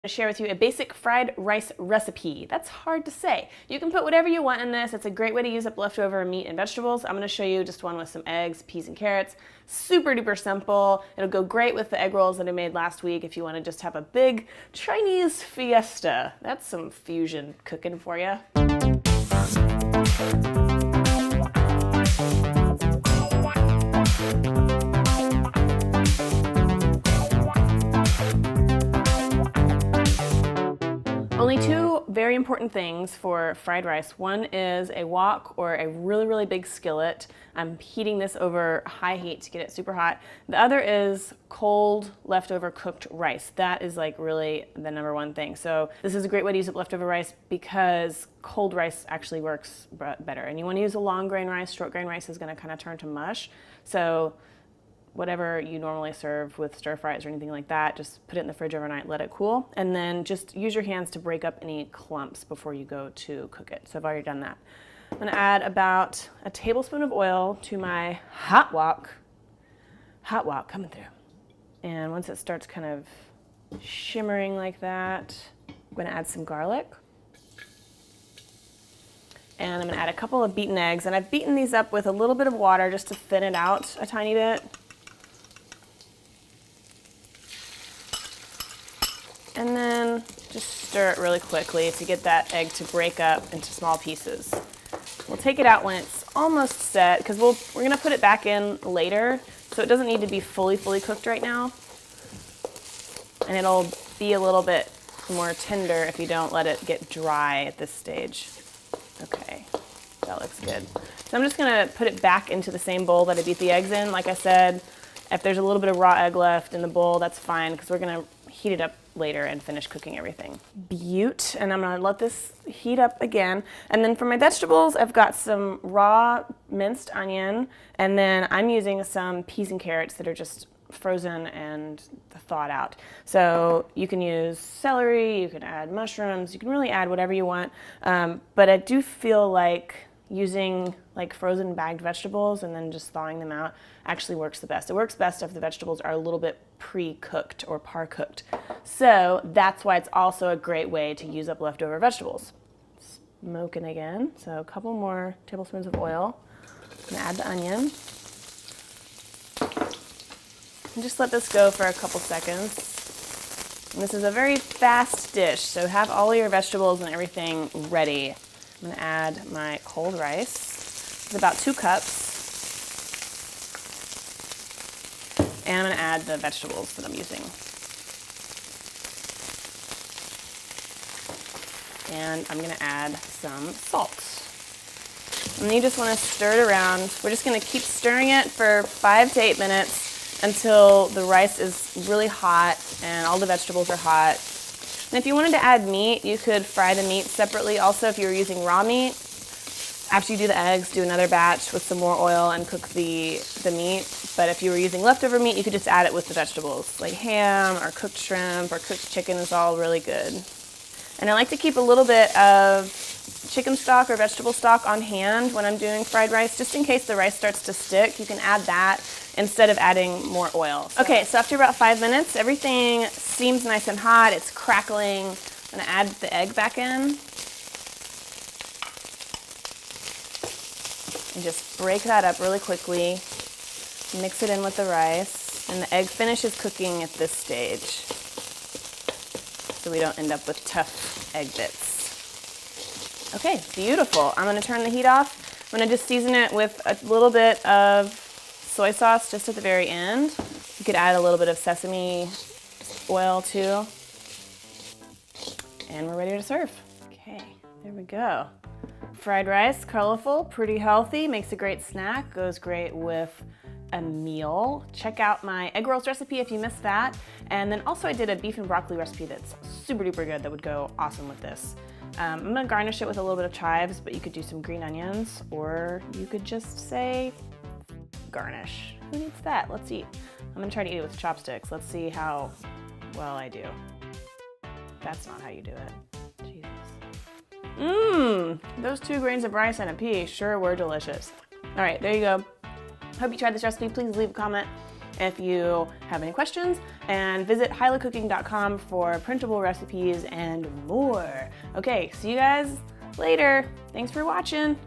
To share with you a basic fried rice recipe. That's hard to say. You can put whatever you want in this. It's a great way to use up leftover meat and vegetables. I'm going to show you just one with some eggs, peas, and carrots. Super duper simple. It'll go great with the egg rolls that I made last week if you want to just have a big Chinese fiesta. That's some fusion cooking for you. Only two very important things for fried rice. One is a wok or a really big skillet. I'm heating this over high heat to get it super hot. The other is cold leftover cooked rice. That is like really the number one thing. So this is a great way to use up leftover rice because cold rice actually works better. And you want to use a long grain rice. Short grain rice is going to kind of turn to mush. So whatever you normally serve with stir fries or anything like that, just put it in the fridge overnight, let it cool, and then just use your hands to break up any clumps before you go to cook it. So I've already done that. I'm gonna add about a tablespoon of oil to my hot wok coming through. And once it starts kind of shimmering like that, I'm gonna add some garlic. And I'm gonna add a couple of beaten eggs, and I've beaten these up with a little bit of water just to thin it out a tiny bit. And then just stir it really quickly to get that egg to break up into small pieces. We'll take it out when it's almost set because we're gonna put it back in later, so it doesn't need to be fully cooked right now. And it'll be a little bit more tender if you don't let it get dry at this stage. Okay, that looks good. So I'm just gonna put it back into the same bowl that I beat the eggs in. Like I said, if there's a little bit of raw egg left in the bowl, that's fine because we're gonna heat it up later and finish cooking everything. Butte, and I'm gonna let this heat up again. And then for my vegetables, I've got some raw minced onion, and then I'm using some peas and carrots that are just frozen and thawed out. So you can use celery, you can add mushrooms, you can really add whatever you want. But I do feel like using like frozen bagged vegetables and then just thawing them out actually works the best. It works best if the vegetables are a little bit pre-cooked or par-cooked. So that's why it's also a great way to use up leftover vegetables. Smoking again, so a couple more tablespoons of oil. I'm gonna add the onion. And just let this go for a couple seconds. And this is a very fast dish, so have all your vegetables and everything ready. I'm gonna add my cold rice. It's about 2 cups. And I'm gonna add the vegetables that I'm using. And I'm gonna add some salt. And you just wanna stir it around. We're just gonna keep stirring it for 5 to 8 minutes until the rice is really hot and all the vegetables are hot. And if you wanted to add meat, you could fry the meat separately. Also, if you were using raw meat, after you do the eggs, do another batch with some more oil and cook the meat. But if you were using leftover meat, you could just add it with the vegetables. Like ham or cooked shrimp or cooked chicken is all really good. And I like to keep a little bit of chicken stock or vegetable stock on hand when I'm doing fried rice, just in case the rice starts to stick. You can add that instead of adding more oil. Okay, so after about 5 minutes, everything seems nice and hot. It's crackling. I'm gonna add the egg back in. And just break that up really quickly. Mix it in with the rice. And the egg finishes cooking at this stage, so we don't end up with tough egg bits. Okay, beautiful. I'm gonna turn the heat off. I'm gonna just season it with a little bit of soy sauce just at the very end. You could add a little bit of sesame oil too. And we're ready to serve. Okay, there we go. Fried rice, colorful, pretty healthy, makes a great snack, goes great with a meal. Check out my egg rolls recipe if you missed that. And then also I did a beef and broccoli recipe that's super duper good that would go awesome with this. I'm gonna garnish it with a little bit of chives, but you could do some green onions, or you could just say garnish. Who needs that? Let's eat. I'm gonna try to eat it with chopsticks. Let's see how well I do. That's not how you do it. Jesus. Those 2 grains of rice and a pea sure were delicious. All right, there you go. Hope you tried this recipe. Please leave a comment if you have any questions, and visit hilahcooking.com for printable recipes and more. Okay, see you guys later. Thanks for watching.